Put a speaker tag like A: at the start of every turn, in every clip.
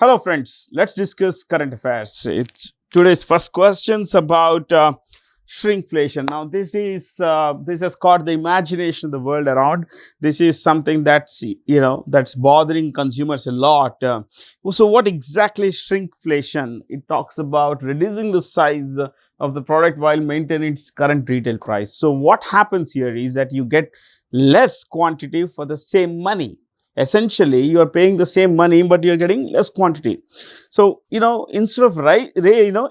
A: Hello friends, let's discuss current affairs. It's today's first questions about shrinkflation. Now this has caught the imagination of the world around. This is something that's that's bothering consumers a lot. So what exactly is shrinkflation? It talks about reducing the size of the product while maintaining its current retail price. So what happens here is that you get less quantity for the same money. Essentially, you are paying the same money, but you are getting less quantity. So, instead of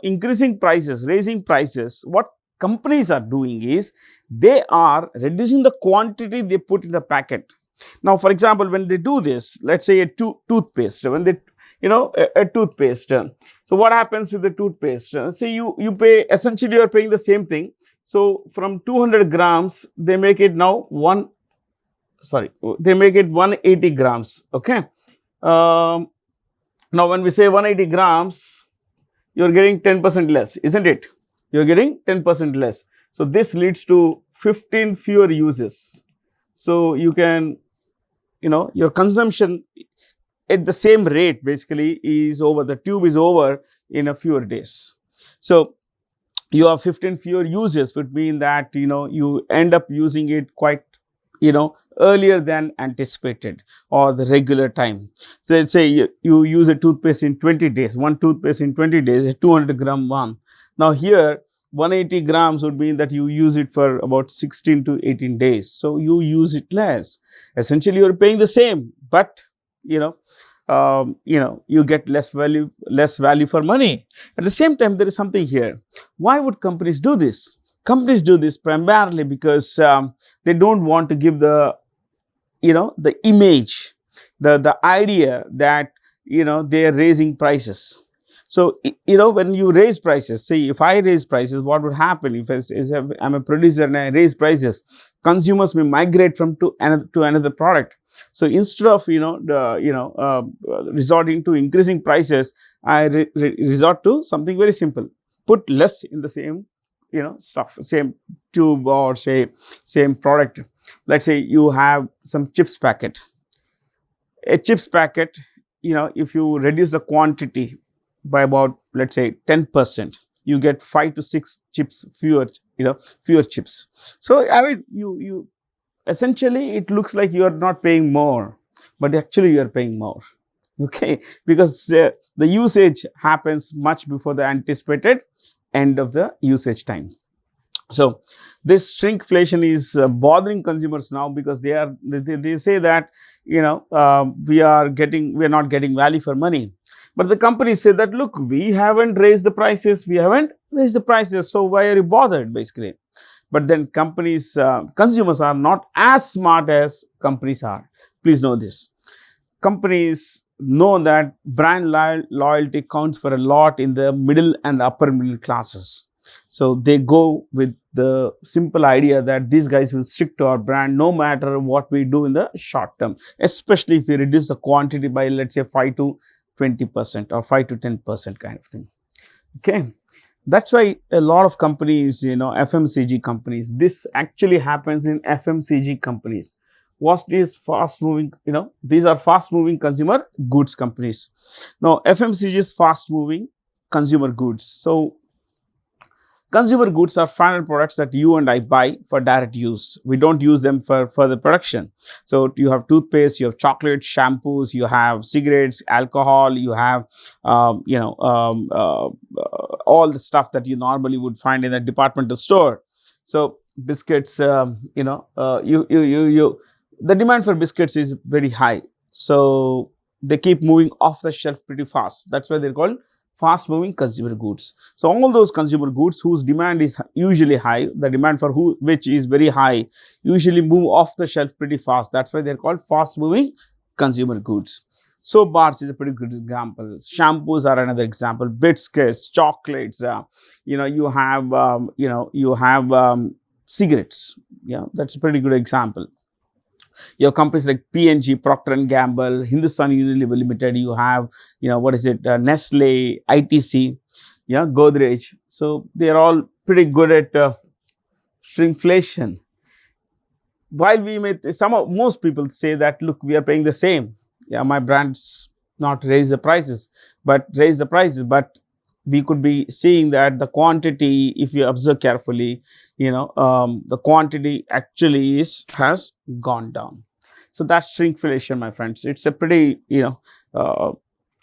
A: increasing prices, raising prices, what companies are doing is they are reducing the quantity they put in the packet. Now, for example, when they do this, let's say a toothpaste, when they, a toothpaste. So, what happens with the toothpaste? Say you pay, essentially, you are paying the same thing. So, from 200 grams, they make it now they make it 180 grams. Okay. Now, when we say 180 grams, you're getting 10% less, isn't it? You're getting 10% less. So, this leads to 15 fewer uses. So, you can, your consumption at the same rate basically is over, the tube is over in a fewer days. So, you have 15 fewer uses, would mean that, you end up using it quite, earlier than anticipated or the regular time. So, let's say you use a toothpaste in 20 days, one toothpaste in 20 days, a 200 gram one. Now, here 180 grams would mean that you use it for about 16 to 18 days. So, you use it less. Essentially, you are paying the same, but, you get less value for money. At the same time, there is something here. Why would companies do this? Companies do this primarily because they don't want to give the image, the idea that, they are raising prices. So, when you raise prices, say if I raise prices, what would happen if I'm a producer and I raise prices? Consumers may migrate to another product. So, instead of, resorting to increasing prices, I resort to something very simple. Put less in the same stuff, same tube or say same product. Let's say you have some chips packet. A chips packet, if you reduce the quantity by about, let's say 10%, you get 5 to 6 chips fewer chips. So, I mean, you essentially it looks like you are not paying more, but actually you are paying more. Okay, because the usage happens much before the anticipated end of the usage time. So, this shrinkflation is bothering consumers now because they say that we are not getting value for money. But the companies say that, look, we haven't raised the prices, so why are you bothered basically? But then consumers are not as smart as companies are. Please know this. Companies know that brand loyalty counts for a lot in the middle and the upper middle classes. So, they go with the simple idea that these guys will stick to our brand no matter what we do in the short term, especially if we reduce the quantity by, let's say, 5 to 20% or 5 to 10% kind of thing. Okay. That's why a lot of companies, FMCG companies, this actually happens in FMCG companies. What is fast moving, these are fast moving consumer goods companies. Now, FMCG is fast moving consumer goods. So, consumer goods are final products that you and I buy for direct use. We don't use them for further production. So, you have toothpaste, you have chocolates, shampoos, you have cigarettes, alcohol, you have, all the stuff that you normally would find in a departmental store. So, biscuits, the demand for biscuits is very high. So, they keep moving off the shelf pretty fast. That's why they're called fast moving consumer goods. So, all those consumer goods whose demand is usually high, the demand for which is very high, usually move off the shelf pretty fast. That's why they're called fast moving consumer goods. Soap bars is a pretty good example. Shampoos are another example. Biscuits, chocolates, you have cigarettes. Yeah, that's a pretty good example. You have companies like P&G, Procter & Gamble, Hindustan Unilever Limited, you have, Nestle, ITC, Godrej. So, they are all pretty good at shrinkflation. While most people say that, look, we are paying the same. Yeah, my brand's not raise the prices, but we could be seeing that the quantity, if you observe carefully, the quantity actually has gone down. So that's shrinkflation, my friends. It's a pretty,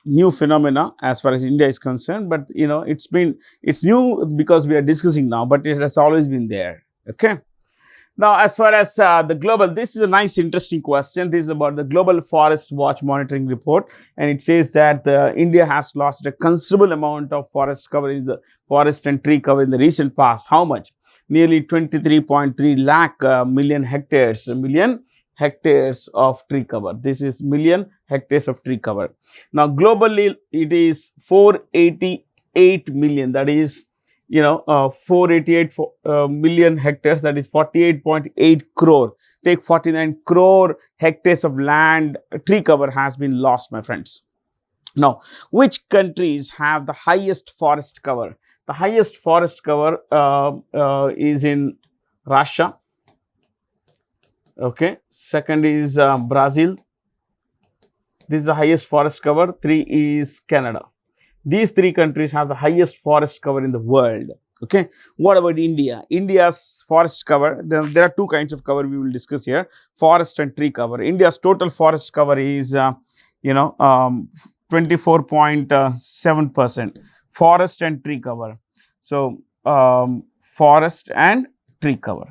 A: new phenomena as far as India is concerned, but it's new because we are discussing now, but it has always been there. Okay. Now, as far as the global, this is a nice, interesting question. This is about the Global Forest Watch Monitoring Report, and it says that India has lost a considerable amount of forest cover in the forest and tree cover in the recent past. How much? Nearly 23.3 lakh million hectares of tree cover. This is million hectares of tree cover. Now, globally, it is 488 million. That is, 488 million hectares. That is 48.8 crore. Take 49 crore hectares of land. Tree cover has been lost, my friends. Now, which countries have the highest forest cover? The highest forest cover is in Russia. Okay, second is Brazil. This is the highest forest cover. 3 is Canada. These 3 countries have the highest forest cover in the world. Okay, what about India? India's forest cover, there are 2 kinds of cover we will discuss here, forest and tree cover. India's total forest cover is 24.7%, forest and tree cover. So, forest and tree cover.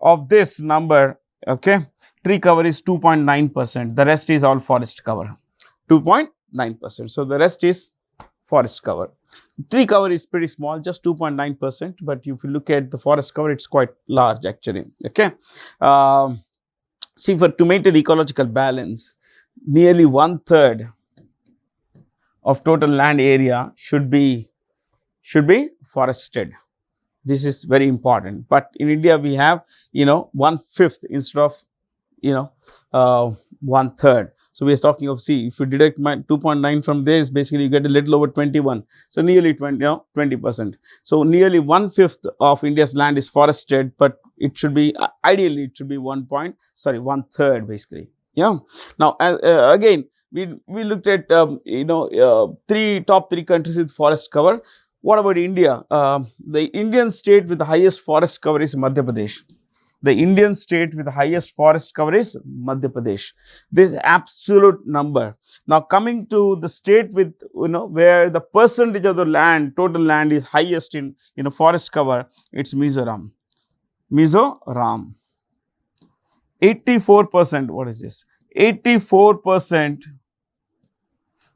A: Of this number, okay, tree cover is 2.9%. The rest is all forest cover, 2.9%. So, the rest is forest cover. Tree cover is pretty small, just 2.9%. But if you look at the forest cover, it's quite large actually. Okay. See, to maintain ecological balance, nearly 1/3 of total land area should be forested. This is very important. But in India, we have 1/5 instead of 1/3. So we are talking of, see, if you deduct 2.9 from this, basically you get a little over 21. So nearly 20%. So nearly 1/5 of India's land is forested, but it should be ideally it should be 1/3 basically. Yeah. Now again, we looked at top three countries with forest cover. What about India? The Indian state with the highest forest cover is Madhya Pradesh. The Indian state with the highest forest cover is Madhya Pradesh. This absolute number. Now, coming to the state with, where the percentage of the land, total land is highest in, forest cover, it's Mizoram. Mizoram. 84%, what is this? 84%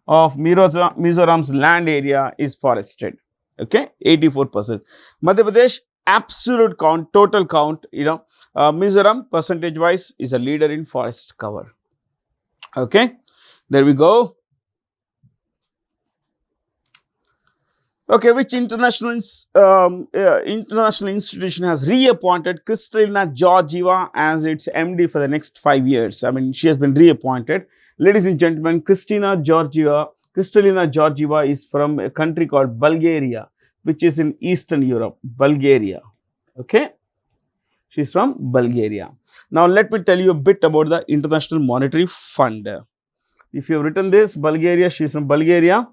A: of Mizoram's land area is forested. Okay, 84%. Madhya Pradesh, absolute count, total count, Mizoram percentage wise is a leader in forest cover. Okay, there we go. Okay, which international institution has reappointed Kristalina Georgieva as its MD for the next 5 years? I mean, she has been reappointed. Ladies and gentlemen, Kristalina Georgieva is from a country called Bulgaria, which is in Eastern Europe. Bulgaria. Okay, she's from Bulgaria. Now, let me tell you a bit about the International Monetary Fund. If you have written this, Bulgaria, she's from Bulgaria.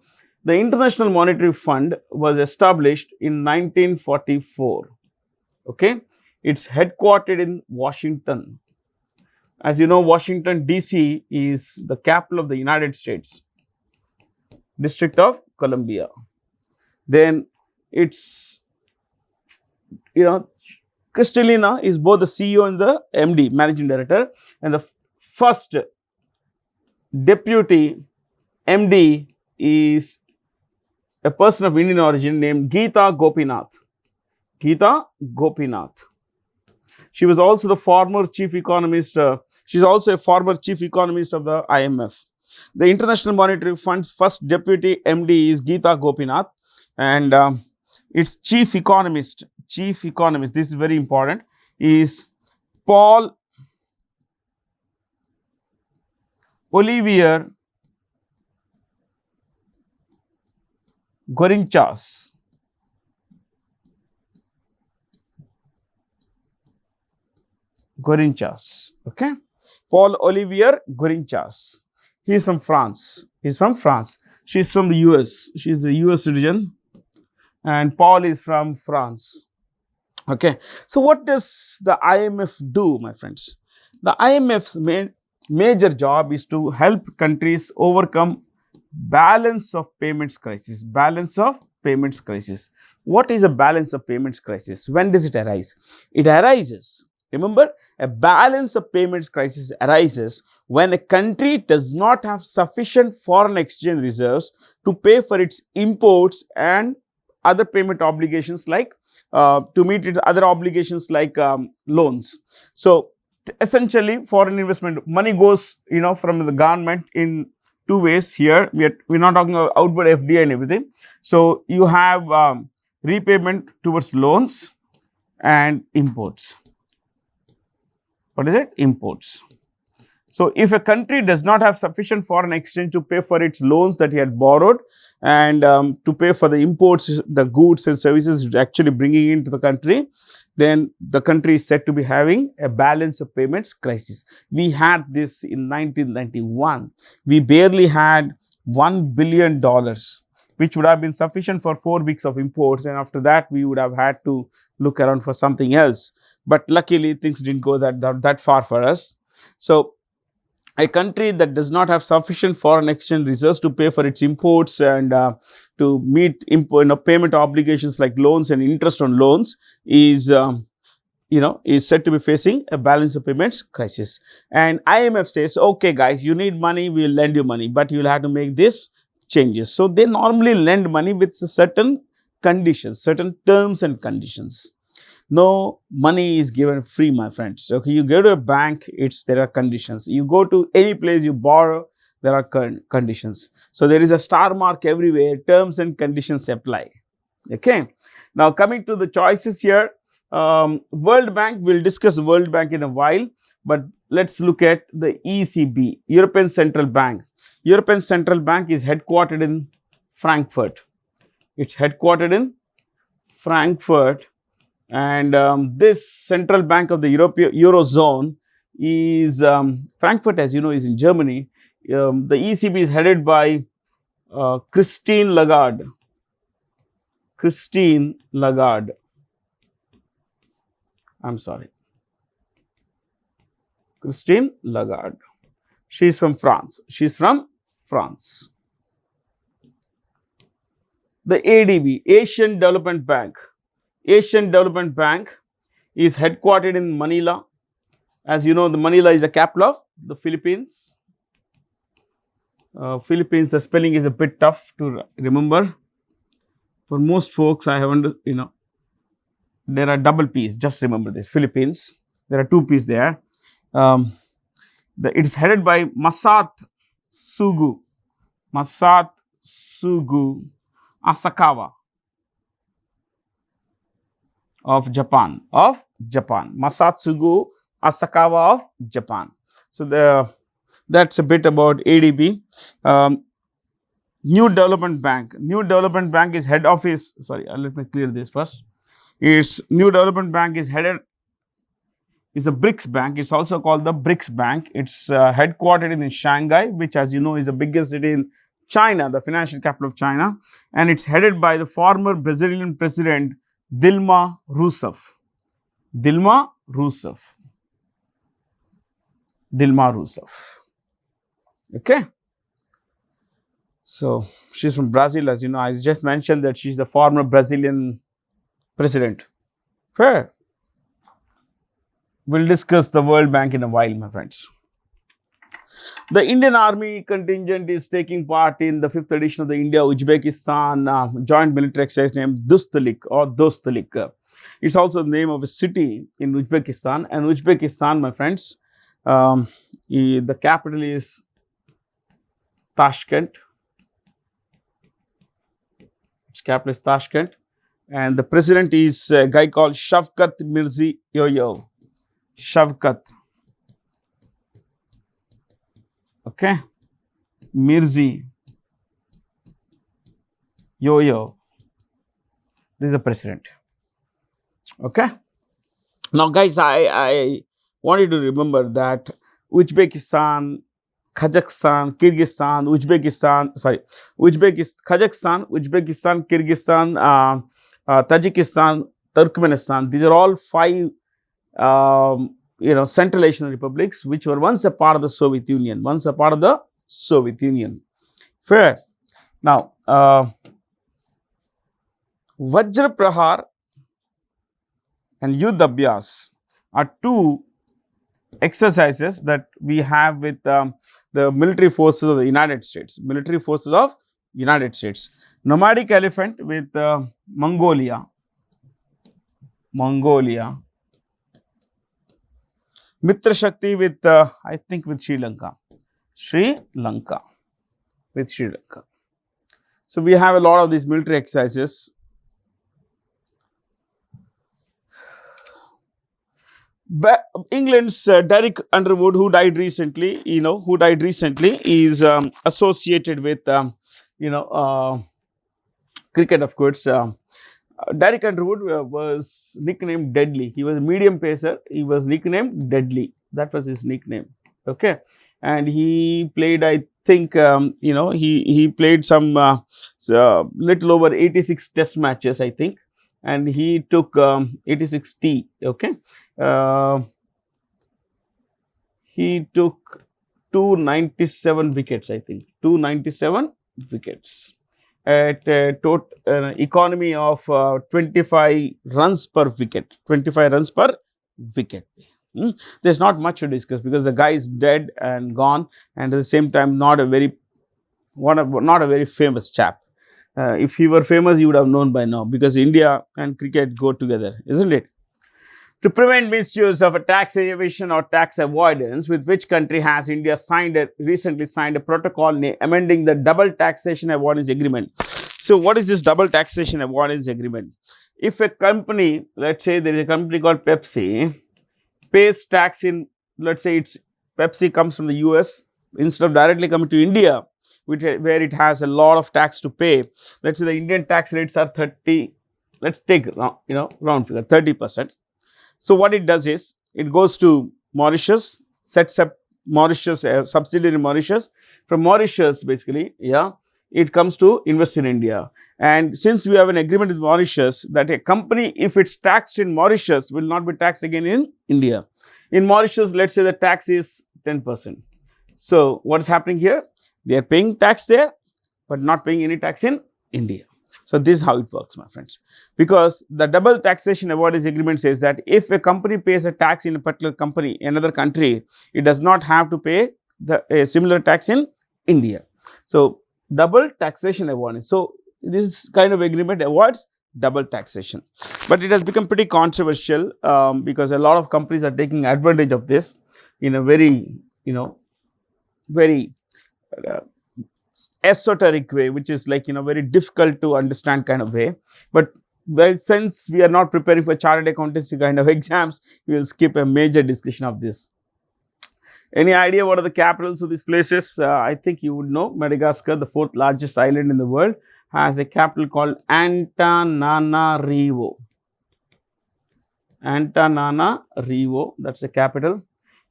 A: The International Monetary Fund was established in 1944. Okay, it's headquartered in Washington. As you know, Washington DC is the capital of the United States, District of Columbia. Then it's, Kristalina is both the CEO and the MD, Managing Director, and the first deputy MD is a person of Indian origin named Geeta Gopinath. Geeta Gopinath. She was also the former chief economist. She's also a former chief economist of the IMF. The International Monetary Fund's first deputy MD is Geeta Gopinath, and its chief economist, this is very important, is Paul Olivier Gorinchas. Okay. Paul Olivier Gourinchas. He is from France. He's from France. She's from the US. She's the US citizen. And Paul is from France. Okay. So what does the IMF do, my friends? The IMF's major job is to help countries overcome balance of payments crisis. Balance of payments crisis. What is a balance of payments crisis? When does it arise? It arises. Remember, a balance of payments crisis arises when a country does not have sufficient foreign exchange reserves to pay for its imports and other payment obligations like to meet its other obligations like loans. So essentially, foreign investment money goes, from the government in two ways here. We're not talking about outward FDI and everything. So you have repayment towards loans and imports. What is it? Imports. So if a country does not have sufficient foreign exchange to pay for its loans that he had borrowed and to pay for the imports, the goods and services it's actually bringing into the country, then the country is said to be having a balance of payments crisis. We had this in 1991. We barely had $1 billion, which would have been sufficient for 4 weeks of imports, and after that we would have had to look around for something else. But luckily things didn't go that far for us. So a country that does not have sufficient foreign exchange reserves to pay for its imports and to meet payment obligations like loans and interest on loans is said to be facing a balance of payments crisis. And IMF says, okay guys, you need money, we will lend you money, but you will have to make these changes. So they normally lend money with certain conditions, certain terms and conditions. No money is given free, my friends. Okay, you go to a bank, there are conditions. You go to any place you borrow, there are conditions. So there is a star mark everywhere. Terms and conditions apply. Okay. Now coming to the choices here, World Bank. We'll discuss World Bank in a while, but let's look at the ECB, European Central Bank. European Central Bank is headquartered in Frankfurt. It's headquartered in Frankfurt. And this central bank of the Eurozone is, Frankfurt, as you know, is in Germany. The ECB is headed by Christine Lagarde. Christine Lagarde. I'm sorry. Christine Lagarde. She's from France. She's from France. The ADB, Asian Development Bank. Asian Development Bank is headquartered in Manila. As you know, the Manila is the capital of the Philippines. Philippines, the spelling is a bit tough to remember. For most folks, I haven't, there are double P's. Just remember this, Philippines. There are 2 P's there. It is headed by Masatsugu Asakawa. Of Japan, Masatsugu Asakawa of Japan. So that's a bit about ADB. New Development Bank. New Development Bank is head office. Sorry, let me clear this first. Its New Development Bank is a BRICS bank. It's also called the BRICS Bank. It's headquartered in Shanghai, which, as you know, is the biggest city in China, the financial capital of China, and it's headed by the former Brazilian president Dilma Rousseff. Dilma Rousseff. Okay. So she's from Brazil, as you know. I just mentioned that she's the former Brazilian president. Fair. We'll discuss the World Bank in a while, my friends. The Indian Army contingent is taking part in the 5th edition of the India-Uzbekistan joint military exercise named Dostalik. It's also the name of a city in Uzbekistan. And Uzbekistan, my friends, the capital is Tashkent. Its capital is Tashkent. And the president is a guy called Shavkat Mirziyoyev. Shavkat. Okay. Mirziyoyev. This is the president. Okay. Now, guys, I want you to remember that Uzbekistan, Kazakhstan, Kyrgyzstan, Kazakhstan, Uzbekistan, Kyrgyzstan, Tajikistan, Turkmenistan. These are all 5 Central Asian republics which were once a part of the Soviet Union. Fair. Now, Vajra Prahar and Yudh Abhyas are 2 exercises that we have with the military forces of the United States. Nomadic elephant with Mongolia. Mitra Shakti with I think with Sri Lanka. So we have a lot of these military exercises. England's Derek Underwood, who died recently, is associated with cricket, of course. Derek Underwood was nicknamed Deadly. He was a medium pacer. He was nicknamed Deadly. That was his nickname. Okay, and he played, I think, he played some little over 86 Test matches, I think, and he took 86 T. Okay, he took 297 wickets. I think 297 wickets. At a total economy of 25 runs per wicket. There's not much to discuss because the guy is dead and gone, and at the same time not a very famous chap. If he were famous, you would have known by now, because India and cricket go together, isn't it? To prevent misuse of a tax evasion or tax avoidance, with which country has India recently signed a protocol amending the double taxation avoidance agreement? So, what is this double taxation avoidance agreement? If a company, let's say there is a company called Pepsi, pays tax in, let's say Pepsi comes from the US, instead of directly coming to India, where it has a lot of tax to pay. Let's say the Indian tax rates are 30, let's take round figure, 30%. So, what it does is, it goes to Mauritius, sets up Mauritius, subsidiary in Mauritius. From Mauritius, basically, it comes to invest in India. And since we have an agreement with Mauritius that a company, if it's taxed in Mauritius, will not be taxed again in India. In Mauritius, let's say the tax is 10%. So, what is happening here? They are paying tax there, but not paying any tax in India. So, this is how it works, my friends, because the double taxation avoidance agreement says that if a company pays a tax in a particular company, another country, it does not have to pay a similar tax in India. So, double taxation avoidance. So, this kind of agreement avoids double taxation, but it has become pretty controversial because a lot of companies are taking advantage of this in a very, very esoteric way, which is like, very difficult to understand kind of way. But since we are not preparing for chartered accountancy kind of exams, we will skip a major discussion of this. Any idea what are the capitals of these places? I think you would know. Madagascar, the 4th largest island in the world, has a capital called Antananarivo. Antananarivo, that's the capital.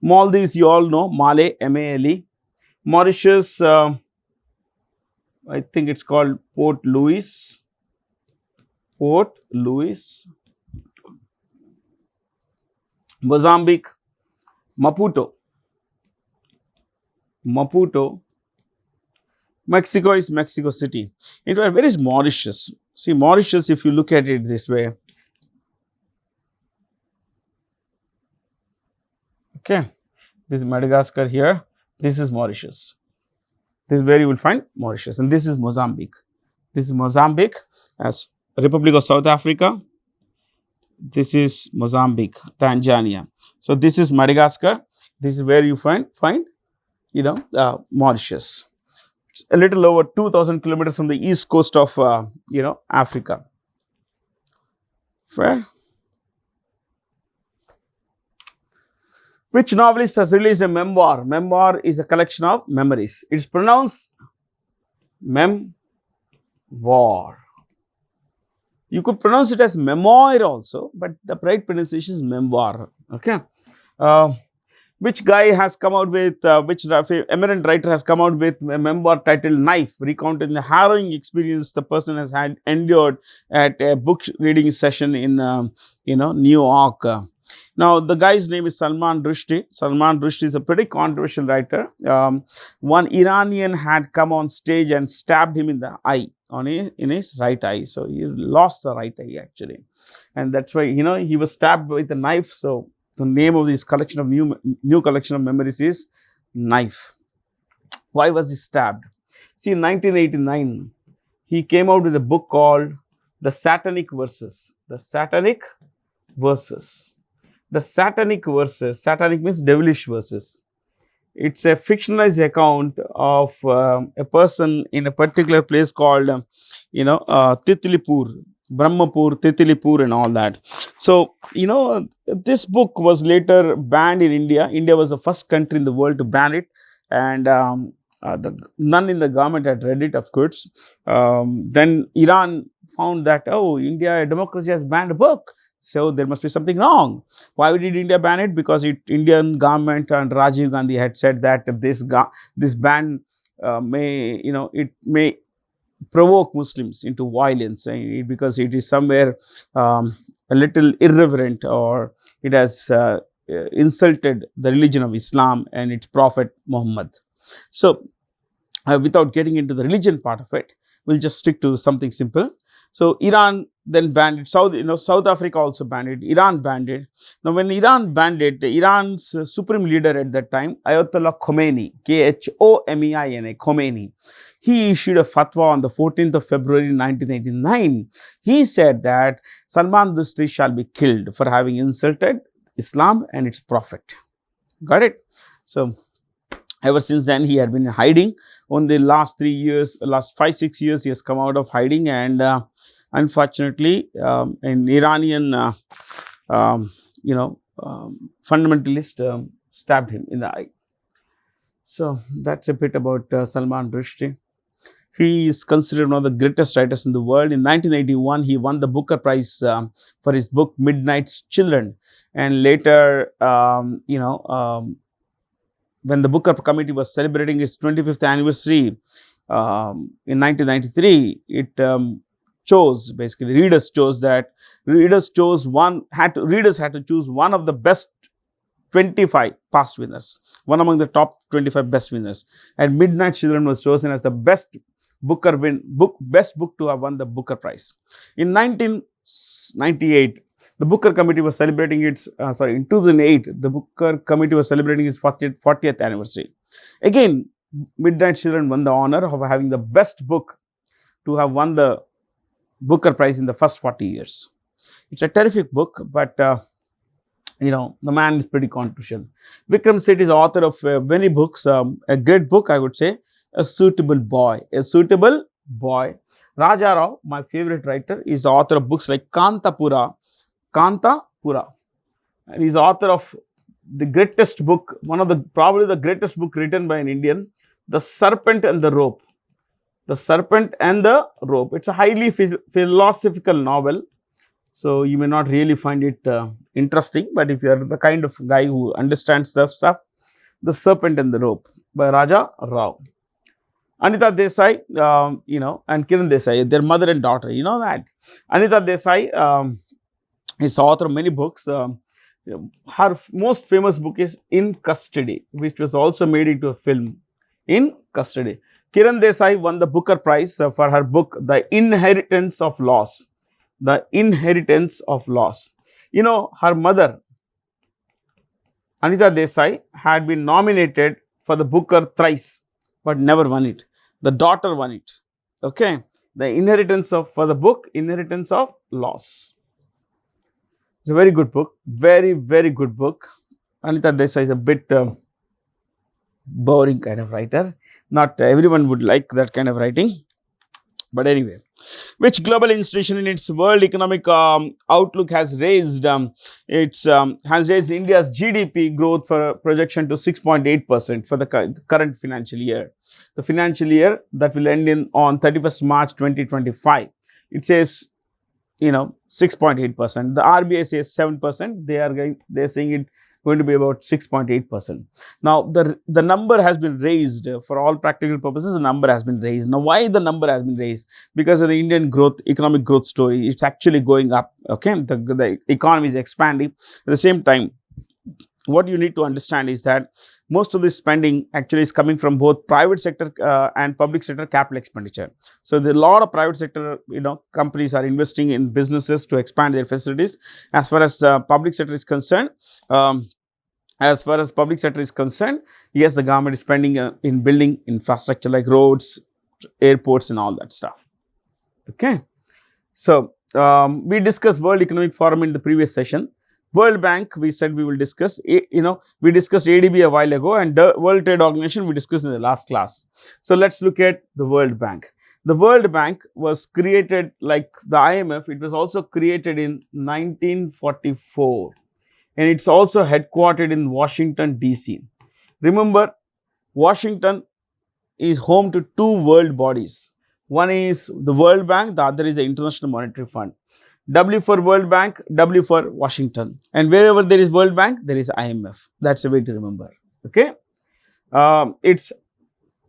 A: Maldives, you all know, Male, M-A-L-E. Mauritius, I think it's called Port Louis. Mozambique, Maputo. Mexico is Mexico City. In fact, where is Mauritius? See, Mauritius, if you look at it this way, okay, this is Madagascar here, this is Mauritius. This is where you will find Mauritius, and this is Mozambique. This is Mozambique as Republic of South Africa. This is Mozambique, Tanzania. So, this is Madagascar. This is where you find Mauritius. It's a little over 2,000 kilometers from the east coast of, Africa. Fair. Which novelist has released a memoir? Memoir is a collection of memories. It's pronounced memoir. You could pronounce it as memoir also, but the right pronunciation is memoir. Okay. Which guy has come out with, which eminent writer has come out with a memoir titled Knife, recounting the harrowing experience the person has had endured at a book reading session in, New York. Now, the guy's name is Salman Rushdie. Salman Rushdie is a pretty controversial writer. One Iranian had come on stage and stabbed him in the eye, in his right eye. So, he lost the right eye actually. And that's why, he was stabbed with a knife. So, the name of this collection of new collection of memories is Knife. Why was he stabbed? See, in 1989, he came out with a book called The Satanic Verses. The Satanic Verses. The Satanic Verses. Satanic means devilish verses. It's a fictionalized account of a person in a particular place called, Titlipur. Brahmapur, Titlipur and all that. So, this book was later banned in India. India was the first country in the world to ban it, and none in the government had read it, of course. Then Iran found that, oh, India, democracy has banned a book. So, there must be something wrong. Why did India ban it? Because Indian government and Rajiv Gandhi had said that this ban it may provoke Muslims into violence, because it is somewhere a little irreverent, or it has insulted the religion of Islam and its prophet Muhammad. So, without getting into the religion part of it, we'll just stick to something simple. So, Iran then banned it. South Africa also banned it. Iran banned it. Now, when Iran banned it, Iran's supreme leader at that time, Ayatollah Khomeini, Khomeini, Khomeini, he issued a fatwa on the 14th of February 1989. He said that Salman Rushdie shall be killed for having insulted Islam and its prophet. Got it? So, ever since then, he had been hiding. Only the last 3 years, last 5-6 years, he has come out of hiding, and unfortunately, an Iranian, fundamentalist stabbed him in the eye. So, that's a bit about Salman Rushdie. He is considered one of the greatest writers in the world. In 1981, he won the Booker Prize for his book Midnight's Children. And later, when the Booker Committee was celebrating its 25th anniversary in 1993, it chose, basically, readers had to choose one of the best 25 past winners, one among the top 25 best winners. And Midnight Children was chosen as the best book to have won the Booker Prize. In 1998, the Booker Committee was celebrating its, in 2008, the Booker Committee was celebrating its 40th anniversary. Again, Midnight Children won the honor of having the best book to have won the Booker Prize in the first 40 years. It's a terrific book, but, the man is pretty controversial. Vikram Seth is author of many books, a great book, I would say, A Suitable Boy. A Suitable Boy. Raja Rao, my favorite writer, is the author of books like Kantapura. And he's author of the greatest book, probably the greatest book written by an Indian, The Serpent and the Rope. The Serpent and the Rope. It's a highly philosophical novel. So, you may not really find it interesting, but if you are the kind of guy who understands the stuff, The Serpent and the Rope by Raja Rao. Anita Desai, and Kiran Desai, their mother and daughter, you know that. Anita Desai is author of many books. Her most famous book is In Custody, which was also made into a film, In Custody. Kiran Desai won the Booker Prize for her book, The Inheritance of Loss. The Inheritance of Loss. Her mother, Anita Desai, had been nominated for the Booker thrice, but never won it. The daughter won it. Okay. For the book, Inheritance of Loss. It's a very good book. Very, very good book. Anita Desai is a bit boring kind of writer. Not everyone would like that kind of writing. But anyway, which global institution in its world economic outlook has raised India's GDP growth for projection to 6.8% for the current financial year. The financial year that will end on 31st March 2025. It says, 6.8%. The RBI says 7%. They are saying it going to be about 6.8%. Now, the number has been raised for all practical purposes. The number has been raised. Now, why the number has been raised? Because of the Indian economic growth story. It's actually going up. Okay, the economy is expanding. At the same time, what you need to understand is that most of this spending actually is coming from both private sector and public sector capital expenditure. So, there are a lot of private sector, companies are investing in businesses to expand their facilities. As far as public sector is concerned, yes, the government is spending in building infrastructure like roads, airports and all that stuff. Okay. So, we discussed World Economic Forum in the previous session. World Bank, we said we will discuss, we discussed ADB a while ago, and the World Trade Organization we discussed in the last class. So, let's look at the World Bank. The World Bank was created like the IMF. It was also created in 1944 and it's also headquartered in Washington DC. Remember, Washington is home to two world bodies. One is the World Bank, the other is the International Monetary Fund. W for World Bank, W for Washington, and wherever there is World Bank, there is IMF. That's the way to remember. Okay, it's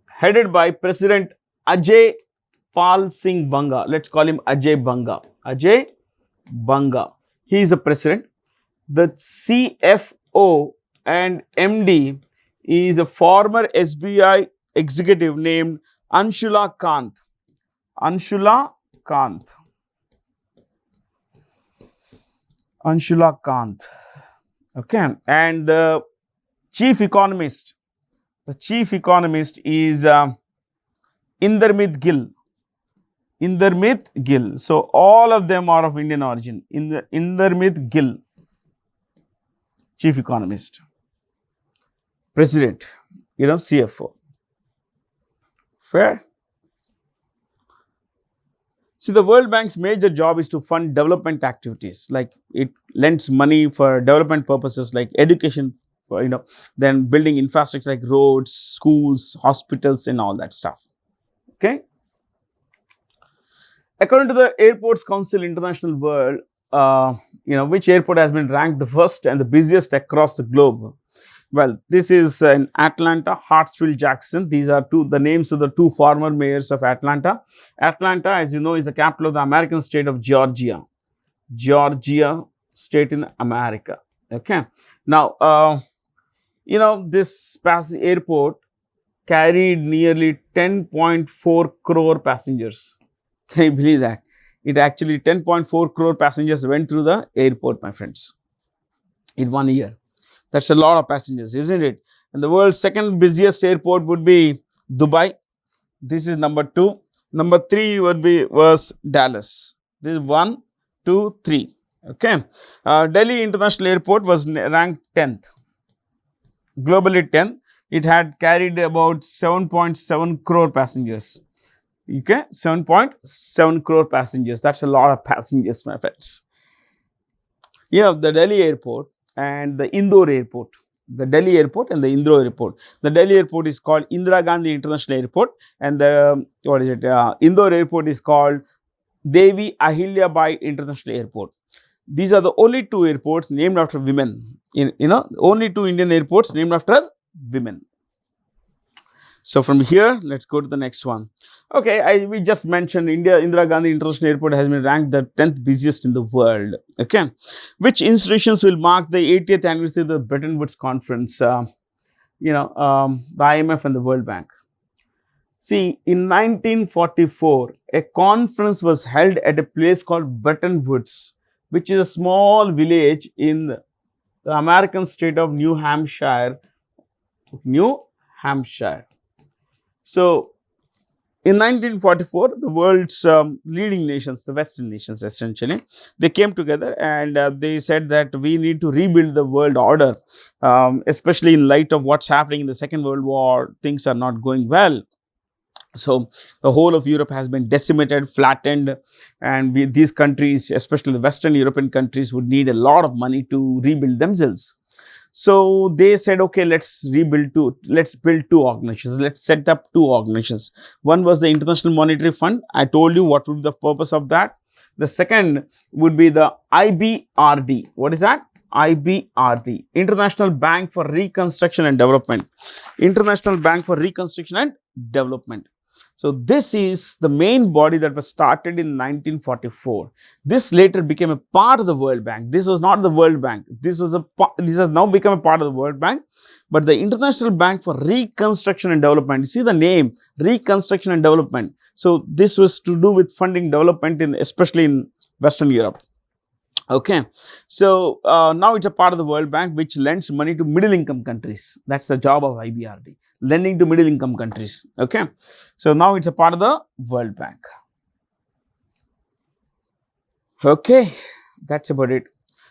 A: headed by President Ajay Pal Singh Banga. Let's call him Ajay Banga. Ajay Banga. He is the president. The CFO and MD is a former SBI executive named Anshula Kant. Anshula Kant. Anshula Kant. Okay, and the chief economist is Indermit Gill. Indermit Gill. So, all of them are of Indian origin. Indermit Gill, chief economist, president, CFO. Fair? See, the World Bank's major job is to fund development activities, like it lends money for development purposes like education, then building infrastructure like roads, schools, hospitals and all that stuff. Okay. According to the Airports Council International World, which airport has been ranked the first and the busiest across the globe? Well, this is in Atlanta, Hartsfield Jackson. These are the names of the two former mayors of Atlanta. Atlanta, as you know, is the capital of the American state of Georgia. Georgia state in America. Okay. Now, this airport carried nearly 10.4 crore passengers. Can you believe that? It actually 10.4 crore passengers went through the airport, my friends, in 1 year. That's a lot of passengers, isn't it? And the world's second busiest airport would be Dubai. This is number 2. Number 3 was Dallas. This is 1, 2, 3. Okay. Delhi International Airport was ranked 10th. Globally 10th. It had carried about 7.7 crore passengers. Okay. 7.7 crore passengers. That's a lot of passengers, my friends. The Delhi Airport and the Indore Airport. The Delhi Airport and the Indore Airport. The Delhi Airport is called Indira Gandhi International Airport, and the Indore Airport is called Devi Ahilya Bai International Airport. These are the only two airports named after women. Only two Indian airports named after women. So, from here, let's go to the next one. Okay, we just mentioned Indira Gandhi International Airport has been ranked the 10th busiest in the world. Okay, which institutions will mark the 80th anniversary of the Bretton Woods conference? The IMF and the World Bank. See, in 1944, a conference was held at a place called Bretton Woods, which is a small village in the American state of New Hampshire. So, in 1944, the world's leading nations, the Western nations essentially, they came together and they said that we need to rebuild the world order, especially in light of what's happening in the Second World War. Things are not going well. So, the whole of Europe has been decimated, flattened, and these countries, especially the Western European countries, would need a lot of money to rebuild themselves. So, they said, okay, let's build two organizations. Let's set up two organizations. One was the International Monetary Fund. I told you what would be the purpose of that. The second would be the IBRD. What is that? IBRD, International Bank for Reconstruction and Development. International Bank for Reconstruction and Development. So, this is the main body that was started in 1944. This later became a part of the World Bank. This was not the World Bank. This has now become a part of the World Bank. But the International Bank for Reconstruction and Development, you see the name, Reconstruction and Development. So, this was to do with funding development especially in Western Europe. Okay. So, now it's a part of the World Bank which lends money to middle income countries. That's the job of IBRD, lending to middle income countries. Okay. So, now it's a part of the World Bank. Okay. That's about it.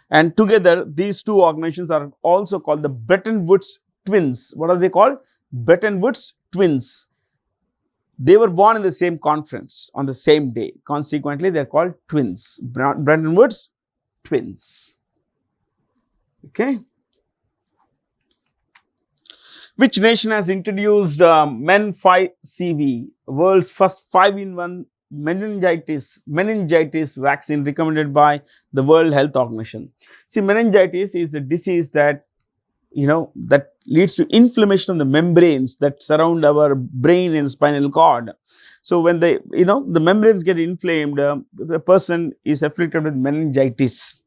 A: And together, these two organizations are also called the Bretton Woods twins. What are they called? Bretton Woods twins. They were born in the same conference on the same day. Consequently, they are called twins. Bretton Woods twins. Okay. Which nation has introduced MEN5CV, world's first 5-in-1 meningitis vaccine recommended by the World Health Organization? See, meningitis is a disease that that leads to inflammation of the membranes that surround our brain and spinal cord. So, when the membranes get inflamed, the person is afflicted with meningitis.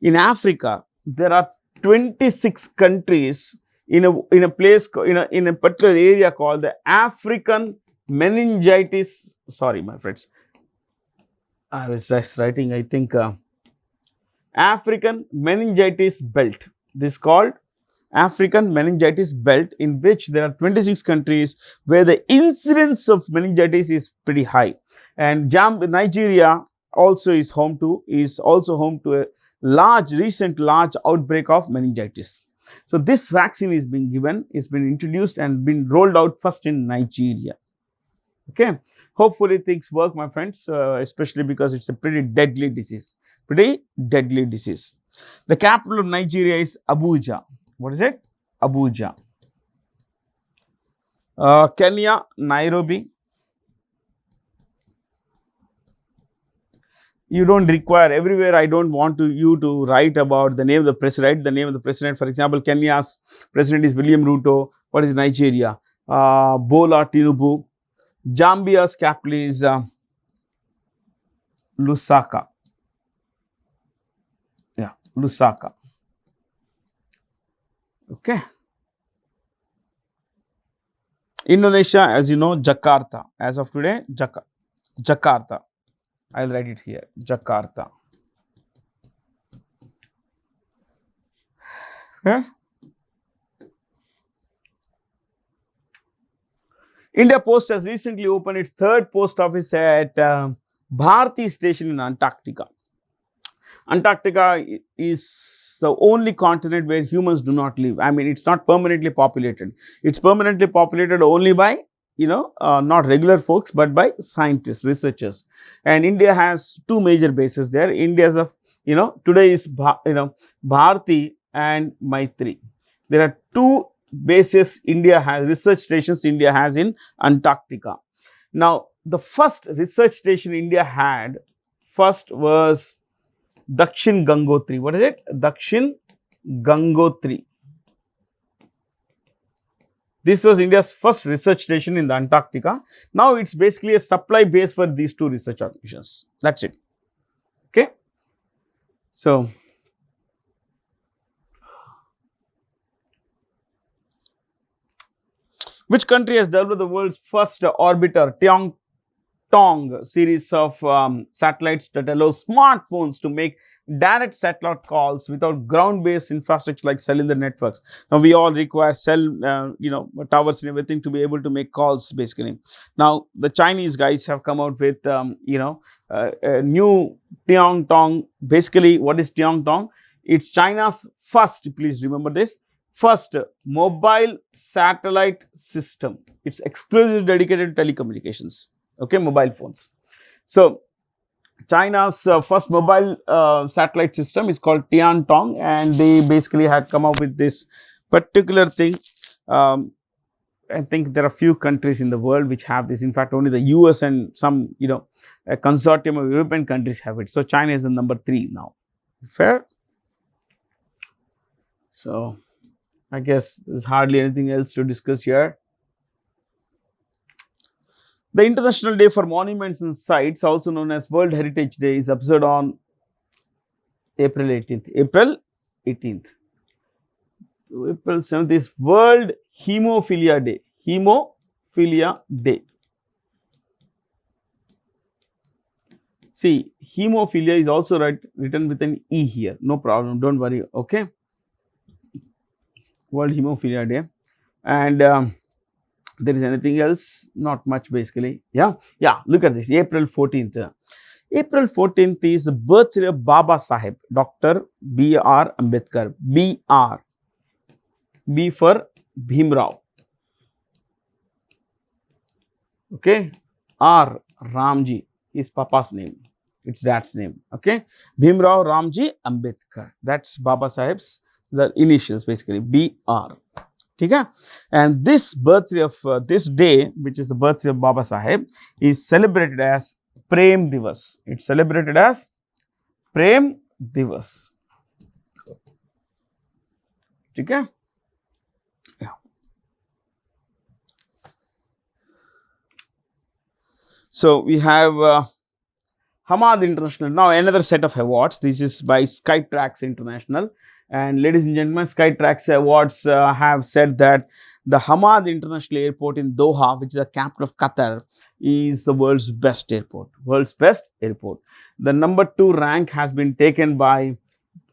A: In Africa, there are 26 countries in a place, in a particular area called the African meningitis, sorry my friends, I was just writing, I think African meningitis belt. This is called African meningitis belt, in which there are 26 countries where the incidence of meningitis is pretty high. And Nigeria also is home to a recent large outbreak of meningitis. So, this vaccine is being introduced and been rolled out first in Nigeria. Okay. Hopefully, things work, my friends, especially because it's a pretty deadly disease. The capital of Nigeria is Abuja. What is it? Abuja. Kenya, Nairobi. You don't require, everywhere I don't want you to write about the name of the president. The name of the president, for example, Kenya's president is William Ruto. What is Nigeria? Bola Tinubu. Zambia's capital is Lusaka. Yeah, Lusaka. Okay. Indonesia, as you know, Jakarta. As of today, Jakarta. I'll write it here, Jakarta. Yeah. India Post has recently opened its third post office at Bharti Station in Antarctica. Antarctica is the only continent where humans do not live. I mean, it's not permanently populated. It's permanently populated only by, not regular folks, but by scientists, researchers. And India has two major bases there. India's today is, Bharti and Maitri. There are two bases India has, research stations India has in Antarctica. Now, the first research station India had first was Dakshin Gangotri. What is it? Dakshin Gangotri. This was India's first research station in the Antarctica. Now, it's basically a supply base for these two research organizations. That's it. Okay. So, which country has developed the world's first orbiter, Tiong series of satellites that allow smartphones to make direct satellite calls without ground-based infrastructure like cellular networks? Now, we all require towers and everything to be able to make calls basically. Now, the Chinese guys have come out with, a new Tiong. Basically, what is Tiong? It's China's first, please remember this, first mobile satellite system. It's exclusively dedicated to telecommunications. Okay, mobile phones. So, China's first mobile satellite system is called Tiantong, and they basically had come up with this particular thing. I think there are few countries in the world which have this. In fact, only the US and some, a consortium of European countries have it. So, China is the number 3 now. Fair? So, I guess there is hardly anything else to discuss here. The International Day for Monuments and Sites, also known as World Heritage Day, is observed on April 18th. April 18th. April 7th is World Hemophilia Day. Hemophilia Day. See, hemophilia is also written with an E here. No problem. Don't worry. Okay. World Hemophilia Day. And there is anything else? Not much basically. Yeah. Look at this. April 14th. April 14th is the birthday of Baba Sahib, Dr. B.R. Ambedkar. B.R. B for Bhimrao. Okay. R. Ramji, his papa's name. It's dad's name. Okay. Bhimrao Ramji Ambedkar. That's Baba Sahib's, the initials basically, B.R. Okay. And this birthday of this day, which is the birthday of Baba Sahib, is celebrated as Prem Divas. It's celebrated as Prem Divas. Okay. Yeah. So we have Hamad International. Now another set of awards. This is by Skytrax International. And ladies and gentlemen, Skytrax Awards have said that the Hamad International Airport in Doha, which is the capital of Qatar, is the world's best airport. World's best airport. The number 2 rank has been taken by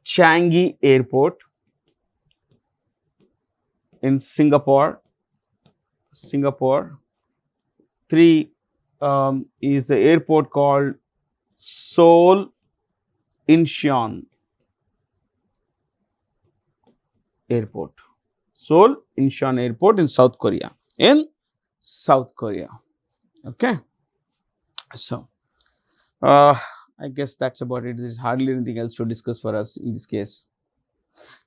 A: Changi Airport in Singapore. 3 is the airport called Seoul Incheon Airport. Seoul Incheon Airport in South Korea. Okay. So, I guess that's about it. There is hardly anything else to discuss for us in this case.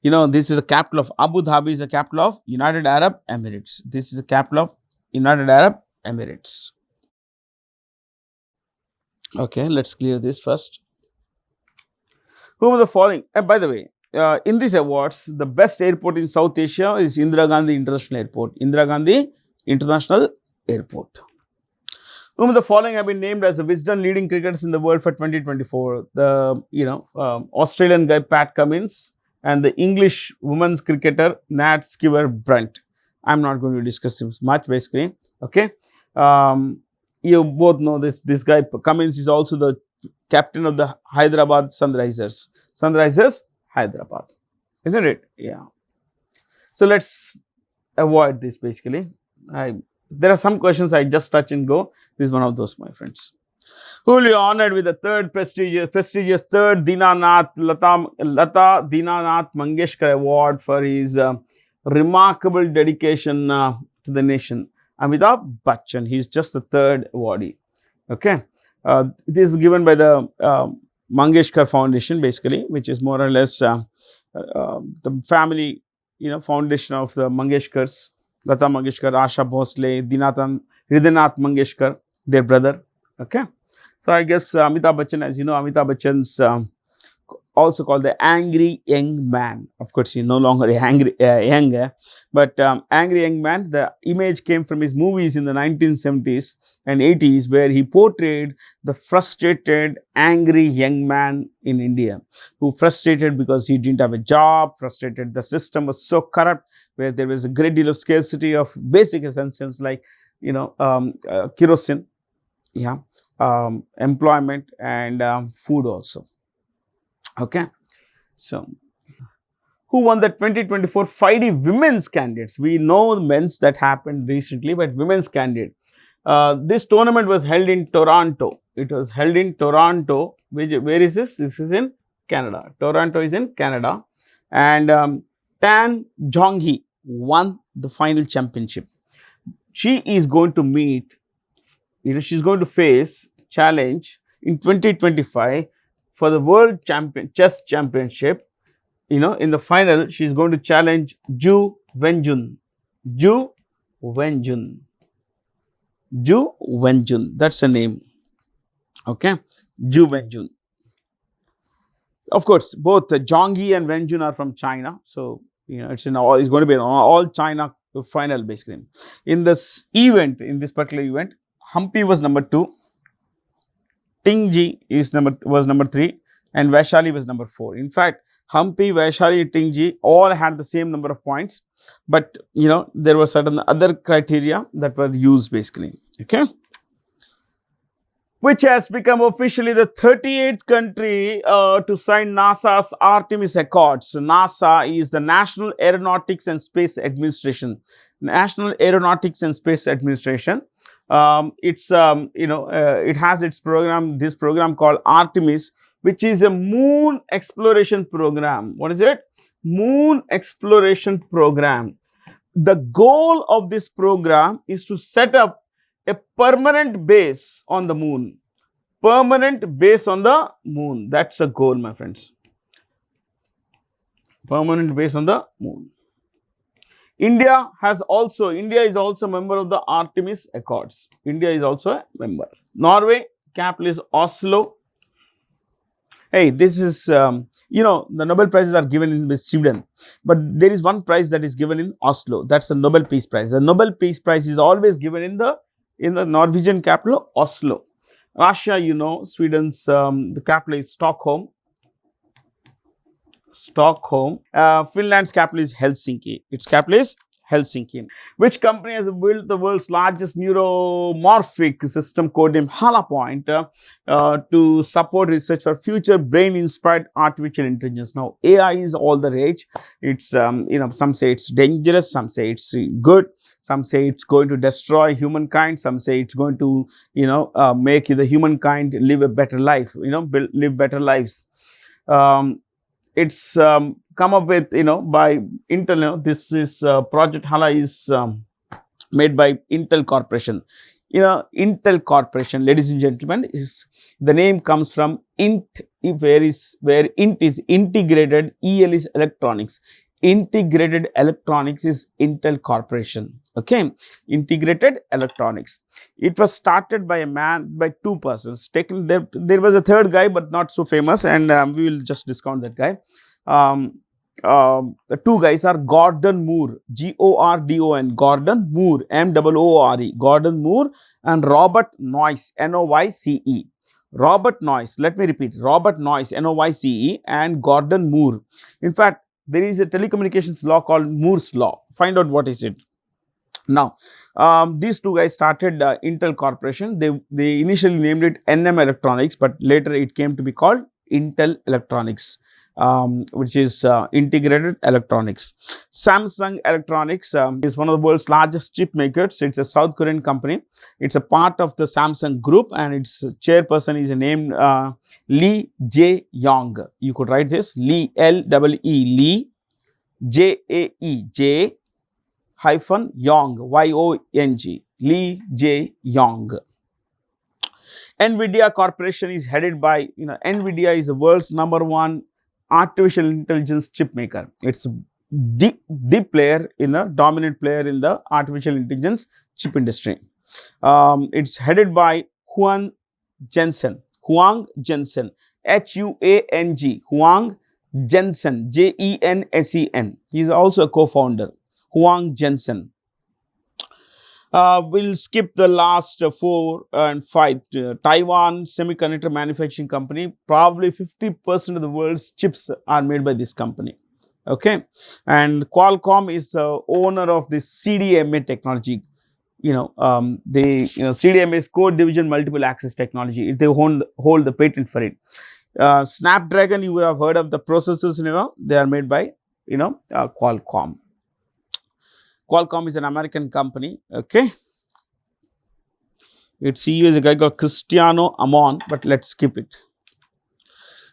A: You know, this is the capital of Abu Dhabi, is the capital of United Arab Emirates. This is the capital of United Arab Emirates. Okay, let's clear this first. Who are the following? By the way, in these awards, the best airport in South Asia is Indira Gandhi International Airport. Indira Gandhi International Airport. Whom the following have been named as the wisdom leading cricketers in the world for 2024. The Australian guy Pat Cummins and the English women's cricketer Nat Sciver-Brunt. I'm not going to discuss him much basically. Okay. You both know this guy Cummins is also the captain of the Hyderabad Sunrisers. Hyderabad, isn't it? Yeah. So let's avoid this basically. There are some questions I just touch and go. This is one of those, my friends. Who will be honored with the third prestigious third Lata Dinanath Mangeshkar Award for his remarkable dedication to the nation? Amitabh Bachchan. He is just the third awardee. Okay. This is given by the Mangeshkar Foundation basically, which is more or less the family, foundation of the Mangeshkars, Lata Mangeshkar, Asha Bhosle, Hridaynath Mangeshkar, their brother. Okay. So I guess Amitabh Bachchan, as you know, Amitabh Bachchan's also called the angry young man. Of course, he's no longer angry young, but angry young man. The image came from his movies in the 1970s and 80s, where he portrayed the frustrated, angry young man in India, who frustrated because he didn't have a job, frustrated the system was so corrupt, where there was a great deal of scarcity of basic essentials like, kerosene, employment and food also. Okay. So, who won the 2024 FIDE women's candidates? We know the men's that happened recently, but women's candidate. This tournament was held in Toronto. It was held in Toronto. Where is this? This is in Canada. Toronto is in Canada. And Tan Zhonghe won the final championship. She is going to meet, she's going to face challenge in 2025 for the World Chess Championship. In the final, she's going to challenge Zhu Wenjun. Zhu Wenjun. That's the name. Okay. Zhu Wenjun. Of course, both Zhonghe and Wenjun are from China. So, it's going to be an all China final basically. In this event, in this particular event, Hampi was number 2, Tingji was number 3, and Vaishali was number 4. In fact, Hampi, Vaishali, Tingji all had the same number of points, but there were certain other criteria that were used basically. Okay, which has become officially the 38th country to sign NASA's Artemis Accords. So NASA is the National Aeronautics and Space Administration. National Aeronautics and Space Administration. It has its program, this program called Artemis, which is a moon exploration program. What is it? Moon exploration program. The goal of this program is to set up a permanent base on the moon. Permanent base on the moon. That's a goal, my friends. Permanent base on the moon. India is also a member of the Artemis Accords. India is also a member. Norway, capital is Oslo. Hey, this is, the Nobel Prizes are given in Sweden, but there is one prize that is given in Oslo. That's the Nobel Peace Prize. The Nobel Peace Prize is always given in the Norwegian capital, Oslo. Russia, Sweden's, the capital is Stockholm. Finland's capital is Helsinki. Its capital is Helsinki. Which company has built the world's largest neuromorphic system codenamed HalaPoint to support research for future brain-inspired artificial intelligence? Now, AI is all the rage. It's, some say it's dangerous, some say it's good, some say it's going to destroy humankind, some say it's going to, make the humankind live a better life, live better lives. It's come up with, by Intel. This is Project Hala is made by Intel Corporation. Intel Corporation, ladies and gentlemen, is the name comes from INT, where INT is integrated, EL is electronics. Integrated electronics is Intel Corporation. Okay, integrated electronics. It was started by two persons. There was a third guy, but not so famous, and we will just discount that guy. The two guys are Gordon Moore, Gordon, Gordon Moore, Moore, Gordon Moore, and Robert Noyce, Noyce. Robert Noyce, let me repeat, Robert Noyce, Noyce, and Gordon Moore. In fact, there is a telecommunications law called Moore's Law. Find out what is it. Now, these two guys started Intel Corporation. They initially named it NM Electronics, but later it came to be called Intel Electronics, which is integrated electronics. Samsung Electronics is one of the world's largest chip makers. It's a South Korean company. It's a part of the Samsung group, and its chairperson is named Lee Jae-yong. You could write this Lee, L-E-E, Lee, J-A-E, hyphen Yong, Y-O-N-G, Lee Jae-yong. NVIDIA Corporation is headed by, NVIDIA is the world's #1 artificial intelligence chip maker. It's a deep player, dominant player in the artificial intelligence chip industry. It's headed by Huang Jensen, H-U-A-N-G, Huang Jensen, J-E-N-S-E-N. He is also a co-founder. Huang Jensen. We'll skip the last 4 and 5. Taiwan Semiconductor Manufacturing Company. Probably 50% of the world's chips are made by this company. Okay, and Qualcomm is the owner of the CDMA technology. CDMA is Code Division Multiple Access Technology. They hold the patent for it. Snapdragon, you have heard of the processors. They are made by Qualcomm. Qualcomm is an American company. Okay, its CEO is a guy called Cristiano Amon, but let's skip it.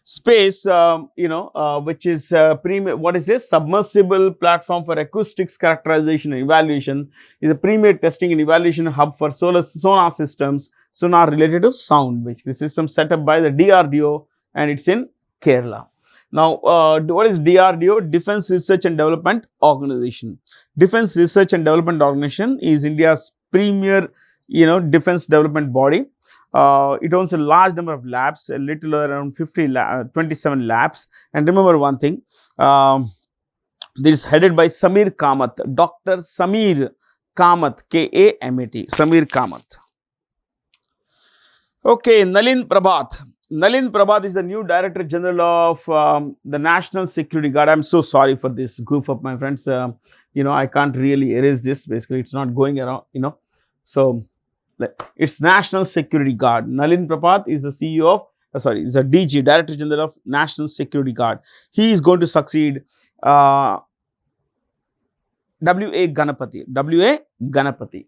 A: Space, which is what is this? Submersible platform for acoustics characterization and evaluation, is a premier testing and evaluation hub for sonar systems, sonar related to sound, basically system set up by the DRDO, and it's in Kerala. Now, what is DRDO? Defense Research and Development Organization. Defense Research and Development Organization is India's premier, defense development body. It owns a large number of labs, a little around 27 labs. And remember one thing, This is headed by Samir Kamath, Dr. Samir Kamath, K-A-M-A-T, Samir Kamath. Okay, Nalin Prabhat. Nalin Prabhat is the new Director General of the National Security Guard. I'm so sorry for this goof up, my friends. You know, I can't really erase this. Basically, it's not going around, you know. So, it's National Security Guard. Nalin Prabhat is the CEO of, is the DG, Director General of National Security Guard. He is going to succeed W.A. Ganapathy. W.A. Ganapathy.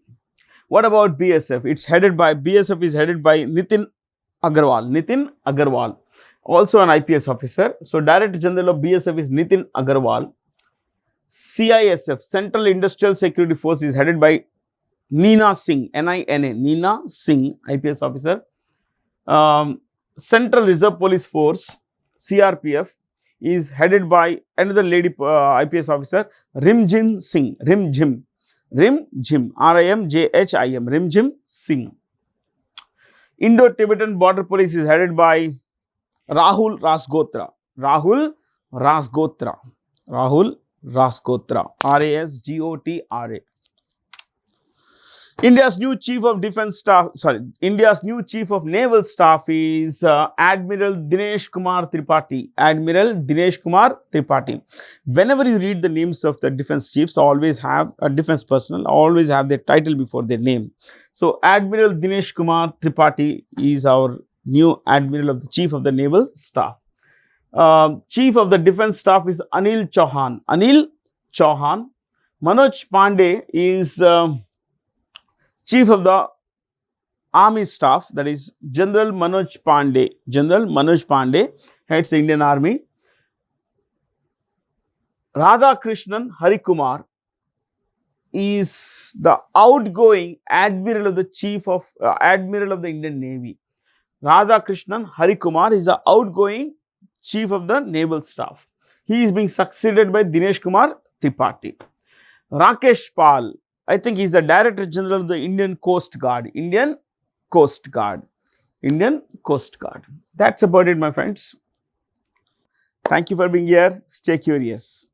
A: What about BSF? BSF is headed by Nitin Agarwal. Nitin Agarwal, also an IPS officer. So, Director General of BSF is Nitin Agarwal. CISF, Central Industrial Security Force, is headed by Nina Singh, N-I-N-A, Nina Singh, IPS officer. Central Reserve Police Force, CRPF, is headed by another lady IPS officer, Rimjim Singh, Rimjim, R-I-M-J-H-I-M, Rimjim Singh. Indo-Tibetan Border Police is headed by Rahul Rasgotra, Rahul Rasgotra, R-A-S-G-O-T-R-A. India's new Chief of Defence Staff, India's new Chief of Naval Staff is Admiral Dinesh Kumar Tripathi. Admiral Dinesh Kumar Tripathi. Whenever you read the names of the defence chiefs, always have a defence personnel, always have their title before their name. So, Admiral Dinesh Kumar Tripathi is our new Admiral of the Chief of the Naval Staff. Chief of the Defence Staff is Anil Chauhan. Anil Chauhan. Manoj Pandey is Chief of the Army Staff, that is General Manoj Pandey. General Manoj Pandey heads the Indian Army. Radhakrishnan Harikumar is the outgoing Admiral of the Admiral of the Indian Navy. Radhakrishnan Harikumar is the outgoing Chief of the Naval Staff. He is being succeeded by Dinesh Kumar Tripathi. Rakesh Pal, I think he is the Director General of the Indian Coast Guard. Indian Coast Guard. Indian Coast Guard. That's about it, my friends. Thank you for being here. Stay curious.